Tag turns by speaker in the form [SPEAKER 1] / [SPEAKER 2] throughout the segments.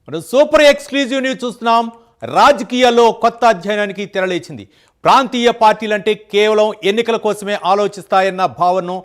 [SPEAKER 1] మనం super exclusive news చూస్తున్నాం. రాజకీయాల్లో కొత్త అధ్యయనానికి తెరలేచింది. ప్రాంతీయ పార్టీలంటే కేవలం ఎన్నికల కోసమే ఆలోచిస్తాయన్న భావనను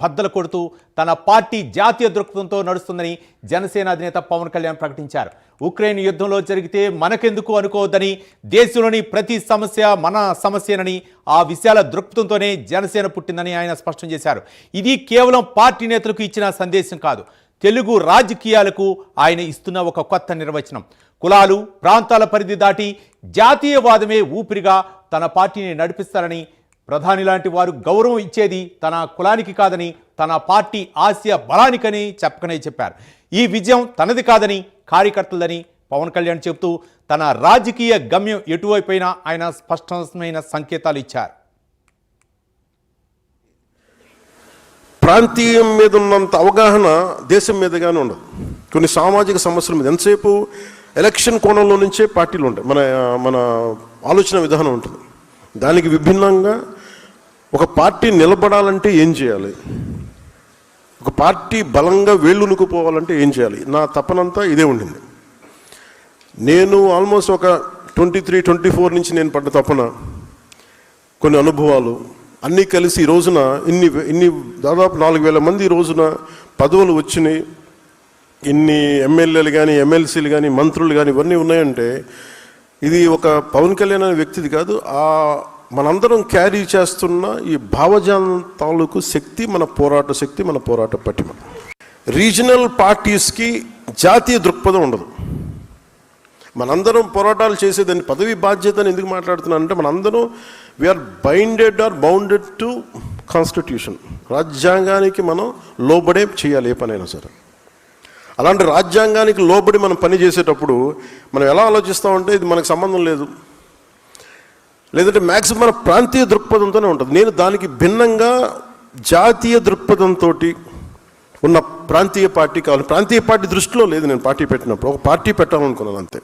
[SPEAKER 1] బద్దలు కొడుతూ తన పార్టీ జాతీయ దృక్పథంతో నడుస్తుందని జనసేన అధినేత పవన్ కళ్యాణ్ ప్రకటించారు. ఉక్రెయిన్ యుద్ధంలో జరిగితే మనకెందుకు అనుకోవద్దని, దేశంలోని ప్రతి సమస్య మన సమస్యనని, ఆ విషయాల దృక్పథంతోనే జనసేన పుట్టిందని ఆయన స్పష్టం చేశారు. ఇది కేవలం పార్టీ నేతలకు ఇచ్చిన సందేశం కాదు, తెలుగు రాజకీయాలకు ఆయన ఇస్తున్న ఒక కొత్త నిర్వచనం. కులాలు ప్రాంతాల పరిధి దాటి జాతీయవాదమే ఊపిరిగా తన పార్టీని నడిపిస్తారని, ప్రధాని లాంటి వారు గౌరవం ఇచ్చేది తన కులానికి కాదని, తన పార్టీ ఆశయ బలానికని చెప్పారు. ఈ విజయం తనది కాదని, కార్యకర్తలని పవన్ కళ్యాణ్ చెబుతూ తన రాజకీయ గమ్యం ఎటువైపోయినా ఆయన స్పష్టమైన సంకేతాలు ఇచ్చారు.
[SPEAKER 2] ప్రాంతీయం మీద ఉన్నంత అవగాహన దేశం మీదగానే ఉండదు. కొన్ని సామాజిక సమస్యల మీద ఎంతసేపు ఎలక్షన్ కోణంలో నుంచే పార్టీలు ఉంటాయి. మన ఆలోచన విధానం ఉంటుంది. దానికి విభిన్నంగా ఒక పార్టీ నిలబడాలంటే ఏం చేయాలి, ఒక పార్టీ బలంగా వేళ్ళునుకుపోవాలంటే ఏం చేయాలి, నా తపనంతా ఇదే ఉండింది. నేను ఆల్మోస్ట్ ఒక 23-24 నుంచి నేను పడ్డ తపన, కొన్ని అనుభవాలు అన్నీ కలిసి ఈ రోజున ఇన్ని దాదాపు 4,000 మంది ఈ రోజున పదవులు వచ్చినాయి. ఇన్ని ఎమ్మెల్యేలు కానీ, ఎమ్మెల్సీలు కానీ, మంత్రులు కానీ ఇవన్నీ ఉన్నాయంటే ఇది ఒక పవన్ కళ్యాణ్ అనే వ్యక్తిది కాదు, మనందరం క్యారీ చేస్తున్న ఈ భావజాలం తాలూకు శక్తి, మన పోరాట శక్తి, మన పోరాట పటిమ. రీజనల్ పార్టీస్కి జాతీయ దృక్పథం ఉండదు. మనందరం పోరాటాలు చేసేదాన్ని పదవి బాధ్యత అని ఎందుకు మాట్లాడుతున్నాను అంటే, మనందరం వీఆర్ బౌండెడ్ టు కాన్స్టిట్యూషన్. రాజ్యాంగానికి మనం లోబడే చేయాలి ఏ పనైనా సరే. అలాంటి రాజ్యాంగానికి లోబడి మనం పని చేసేటప్పుడు మనం ఎలా ఆలోచిస్తామంటే ఇది మనకు సంబంధం లేదు, లేదంటే మ్యాక్సిమం మన ప్రాంతీయ దృక్పథంతోనే ఉంటుంది. నేను దానికి భిన్నంగా జాతీయ దృక్పథంతో ఉన్న ప్రాంతీయ పార్టీ కావాలి. ప్రాంతీయ పార్టీ దృష్టిలో లేదు నేను పార్టీ పెట్టినప్పుడు, ఒక పార్టీ పెట్టాలనుకున్నాను అంతే.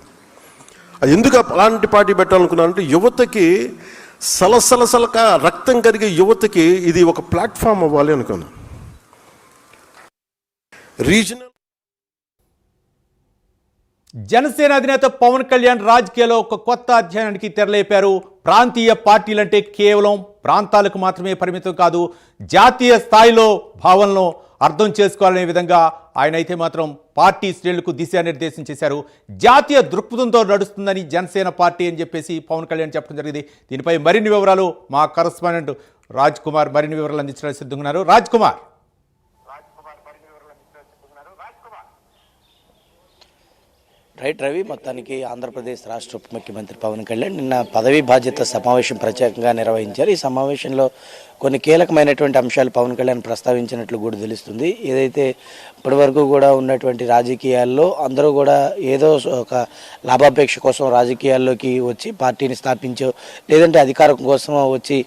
[SPEAKER 2] అది ఎందుకు అలాంటి పార్టీ పెట్టాలనుకున్నాను అంటే, యువతకి సలసలసలక రక్తం కరిగే యువతకి ఇది ఒక ప్లాట్ఫామ్ అవ్వాలి అనుకున్నాను. రీజనల్
[SPEAKER 1] జనసేన అధినేత పవన్ కళ్యాణ్ రాజకీయాల్లో ఒక కొత్త అధ్యయనానికి తెరలేపారు. ప్రాంతీయ పార్టీలంటే కేవలం ప్రాంతాలకు మాత్రమే పరిమితం కాదు, జాతీయ స్థాయిలో భావనలో అర్థం చేసుకోవాలనే విధంగా ఆయన అయితే మాత్రం పార్టీ శ్రేణులకు దిశానిర్దేశం చేశారు. జాతీయ దృక్పథంతో నడుస్తుందని జనసేన పార్టీ అని చెప్పేసి పవన్ కళ్యాణ్ చెప్పడం జరిగింది. దీనిపై మరిన్ని వివరాలు మా కరస్పాండెంట్ రాజ్ కుమార్ మరిన్ని వివరాలు అందించడానికి సిద్ధంగా ఉన్నారు. రాజ్ కుమార్.
[SPEAKER 3] రైట్ రవి, మొత్తానికి ఆంధ్రప్రదేశ్ రాష్ట్ర ఉప ముఖ్యమంత్రి పవన్ కళ్యాణ్ నిన్న పదవీ బాధ్యత సమావేశం ప్రత్యేకంగా నిర్వహించారు. ఈ సమావేశంలో కొన్ని కీలకమైనటువంటి అంశాలు పవన్ కళ్యాణ్ ప్రస్తావించినట్లు కూడా తెలుస్తుంది. ఏదైతే ఇప్పటివరకు కూడా ఉన్నటువంటి రాజకీయాల్లో అందరూ కూడా ఏదో ఒక లాభాపేక్ష కోసం రాజకీయాల్లోకి వచ్చి పార్టీని స్థాపించో లేదంటే అధికారం కోసం వచ్చి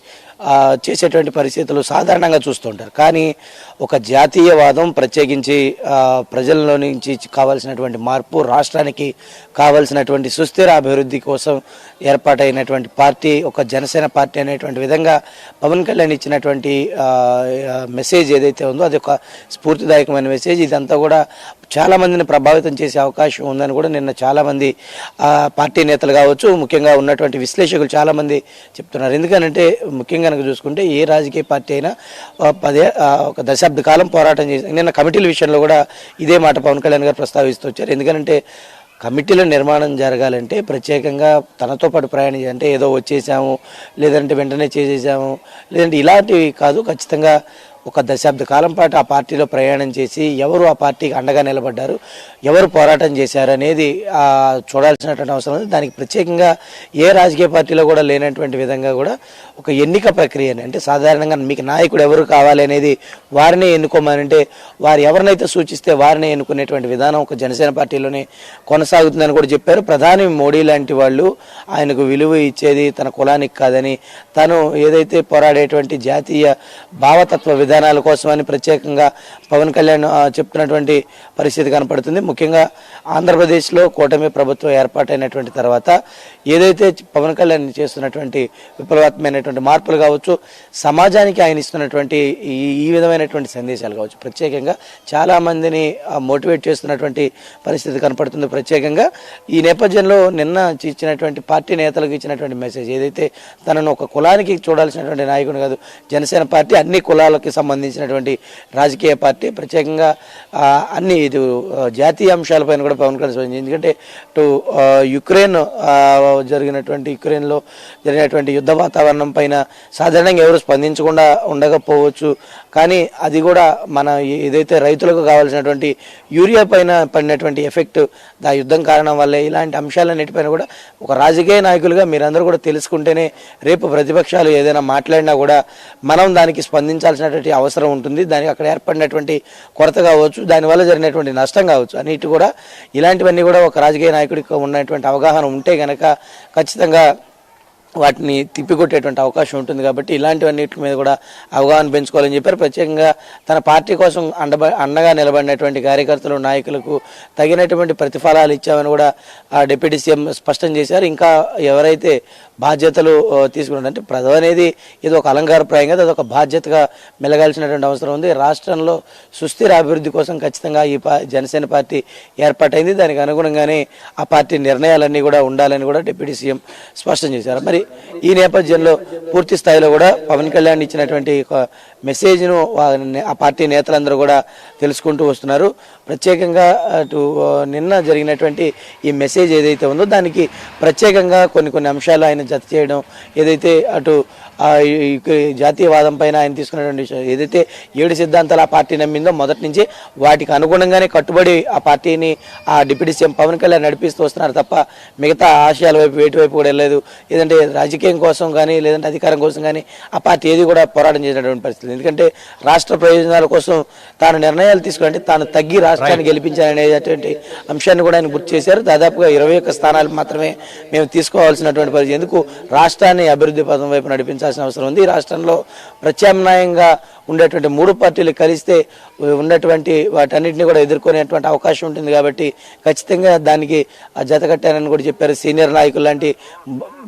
[SPEAKER 3] చేసేటువంటి పరిస్థితులు సాధారణంగా చూస్తుంటారు. కానీ ఒక జాతీయవాదం, ప్రత్యేకించి ప్రజల్లో నుంచి కావాల్సినటువంటి మార్పు, రాష్ట్రానికి కావాల్సినటువంటి సుస్థిర అభివృద్ధి కోసం ఏర్పాటైనటువంటి పార్టీ ఒక జనసేన పార్టీ అనేటువంటి విధంగా పవన్ కళ్యాణ్ ఇచ్చినటువంటి మెసేజ్ ఏదైతే ఉందో అది ఒక స్ఫూర్తిదాయకమైన మెసేజ్. ఇదంతా కూడా చాలామందిని ప్రభావితం చేసే అవకాశం ఉందని కూడా నిన్న చాలామంది పార్టీ నేతలు కావచ్చు, ముఖ్యంగా ఉన్నటువంటి విశ్లేషకులు చాలామంది చెప్తున్నారు. ఎందుకనంటే ముఖ్యంగా కనుక చూసుకుంటే ఏ రాజకీయ పార్టీ అయినా ఒక దశాబ్ద కాలం పోరాటం చేసి, నిన్న కమిటీల విషయంలో కూడా ఇదే మాట పవన్ కళ్యాణ్ గారు ప్రస్తావిస్తూ వచ్చారు. ఎందుకంటే కమిటీల నిర్మాణం జరగాలంటే ప్రత్యేకంగా తనతో పాటు ప్రయాణం అంటే ఏదో వచ్చేసాము లేదంటే వెంటనే చేసేసాము లేదంటే ఇలాంటివి కాదు, ఖచ్చితంగా ఒక దశాబ్ద కాలం పాటు ఆ పార్టీలో ప్రయాణం చేసి ఎవరు ఆ పార్టీకి అండగా నిలబడ్డారు, ఎవరు పోరాటం చేశారు అనేది చూడాల్సినటువంటి అవసరం ఉంది. దానికి ప్రత్యేకంగా ఏ రాజకీయ పార్టీలో కూడా లేనటువంటి విధంగా కూడా ఒక ఎన్నిక ప్రక్రియని, అంటే సాధారణంగా మీకు నాయకుడు ఎవరు కావాలి అనేది వారినే ఎన్నుకోమనంటే వారు ఎవరినైతే సూచిస్తే వారిని ఎన్నుకునేటువంటి విధానం ఒక జనసేన పార్టీలోనే కొనసాగుతుందని కూడా చెప్పారు. ప్రధాని మోడీ లాంటి వాళ్ళు ఆయనకు విలువ ఇచ్చేది తన కులానికి కాదని, తను ఏదైతే పోరాడేటువంటి జాతీయ భావతత్వ విధానాల కోసమని ప్రత్యేకంగా పవన్ కళ్యాణ్ చెప్తున్నటువంటి పరిస్థితి కనపడుతుంది. ముఖ్యంగా ఆంధ్రప్రదేశ్లో కూటమి ప్రభుత్వం ఏర్పాటైనటువంటి తర్వాత ఏదైతే పవన్ కళ్యాణ్ చేస్తున్నటువంటి విప్లవాత్మకమైనటువంటి మార్పులు కావచ్చు, సమాజానికి ఆయన ఇస్తున్నటువంటి ఈ విధమైనటువంటి సందేశాలు కావచ్చు, ప్రత్యేకంగా చాలామందిని మోటివేట్ చేస్తున్నటువంటి పరిస్థితి కనపడుతుంది. ప్రత్యేకంగా ఈ నేపథ్యంలో నిన్న ఇచ్చినటువంటి పార్టీ నేతలకు ఇచ్చినటువంటి మెసేజ్ ఏదైతే తనను ఒక కులానికి చూడాల్సినటువంటి నాయకుడు కాదు, జనసేన పార్టీ అన్ని కులాలకి సంబంధించినటువంటి రాజకీయ పార్టీ, ప్రత్యేకంగా అన్ని ఇది జాతీయ అంశాలపైన కూడా పవన్ కళ్యాణ్, ఎందుకంటే ఇటు యుక్రెయిన్లో జరిగినటువంటి యుద్ధ వాతావరణం పైన సాధారణంగా ఎవరు స్పందించకుండా ఉండకపోవచ్చు, కానీ అది కూడా మన ఏదైతే రైతులకు కావాల్సినటువంటి యూరియా పైన పడినటువంటి ఎఫెక్ట్ ఆ యుద్ధం కారణం వల్లే, ఇలాంటి అంశాలన్నిటిపైన కూడా ఒక రాజకీయ నాయకులుగా మీరందరూ కూడా తెలుసుకుంటేనే రేపు ప్రతిపక్షాలు ఏదైనా మాట్లాడినా కూడా మనం దానికి స్పందించాల్సినటువంటి అవసరం ఉంటుంది. దానికి అక్కడ ఏర్పడినటువంటి కొరత కావచ్చు, దానివల్ల జరిగినటువంటి నష్టం కావచ్చు, అన్నిటి కూడా ఇలాంటివన్నీ కూడా ఒక రాజకీయ నాయకుడికి ఉన్నటువంటి అవగాహన ఉంటే గనక ఖచ్చితంగా వాటిని తిప్పికొట్టేటువంటి అవకాశం ఉంటుంది. కాబట్టి ఇలాంటివన్నిటి మీద కూడా అవగాహన పెంచుకోవాలని చెప్పారు. ప్రత్యేకంగా తన పార్టీ కోసం అండగా నిలబడినటువంటి కార్యకర్తలు, నాయకులకు తగినటువంటి ప్రతిఫలాలు ఇచ్చామని కూడా డిప్యూటీ సీఎం స్పష్టం చేశారు. ఇంకా ఎవరైతే బాధ్యతలు తీసుకున్నారు అంటే పదవి అనేది ఇది ఒక అలంకారప్రాయంగా అది ఒక బాధ్యతగా మెలగాల్సినటువంటి అవసరం ఉంది. రాష్ట్రంలో సుస్థిర అభివృద్ధి కోసం ఖచ్చితంగా ఈ జనసేన పార్టీ ఏర్పాటైంది. దానికి అనుగుణంగానే ఆ పార్టీ నిర్ణయాలన్నీ కూడా ఉండాలని కూడా డిప్యూటీ సీఎం స్పష్టం చేశారు. మరి ఈ నేపథ్యంలో పూర్తి స్థాయిలో కూడా పవన్ కళ్యాణ్ ఇచ్చినటువంటి మెసేజ్ను ఆ పార్టీ నేతలందరూ కూడా తెలుసుకుంటూ వస్తున్నారు. ప్రత్యేకంగా అటు నిన్న జరిగినటువంటి ఈ మెసేజ్ ఏదైతే ఉందో దానికి ప్రత్యేకంగా కొన్ని అంశాలు ఆయన జత చేయడం, ఏదైతే అటు జాతీయవాదం పైన ఆయన తీసుకున్నటువంటి ఏదైతే 7 సిద్ధాంతాలు ఆ పార్టీ నమ్మిందో మొదటి నుంచి వాటికి అనుగుణంగానే కట్టుబడి ఆ పార్టీని ఆ డిప్యూటీ సీఎం పవన్ కళ్యాణ్ నడిపిస్తూ వస్తున్నారు తప్ప మిగతా ఆశయాల వైపు వేటి వైపు కూడా వెళ్ళలేదు. ఏదంటే రాజకీయం కోసం కానీ లేదంటే అధికారం కోసం కానీ ఆ పార్టీ ఏది కూడా పోరాటం చేసినటువంటి పరిస్థితి. ఎందుకంటే రాష్ట్ర ప్రయోజనాల కోసం తాను నిర్ణయాలు తీసుకుంటే తాను తగ్గి రాష్ట్రాన్ని గెలిపించాలనేటువంటి అంశాన్ని కూడా ఆయన గుర్తు చేశారు. దాదాపుగా 21 స్థానాలు మాత్రమే మేము తీసుకోవాల్సినటువంటి పరిస్థితి. ఎందుకు రాష్ట్రాన్ని అభివృద్ధి పథం వైపు నడిపించాల్సిన అవసరం ఉంది. రాష్ట్రంలో ప్రత్యామ్నాయంగా ఉండేటువంటి 3 పార్టీలు కలిస్తే ఉన్నటువంటి వాటన్నిటిని కూడా ఎదుర్కొనేటువంటి అవకాశం ఉంటుంది. కాబట్టి ఖచ్చితంగా దానికి జత కట్టారని కూడా చెప్పారు. సీనియర్ నాయకులు లాంటి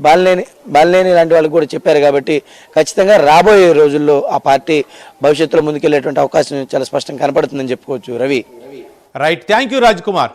[SPEAKER 3] బాలినేని లాంటి వాళ్ళకి కూడా చెప్పారు. కాబట్టి ఖచ్చితంగా రాబోయే రోజుల్లో ఆ పార్టీ భవిష్యత్తులో ముందుకెళ్లేటువంటి అవకాశం చాలా స్పష్టంగా కనపడుతుందని చెప్పుకోవచ్చు. Ravi.
[SPEAKER 1] Right, thank you Raj Kumar.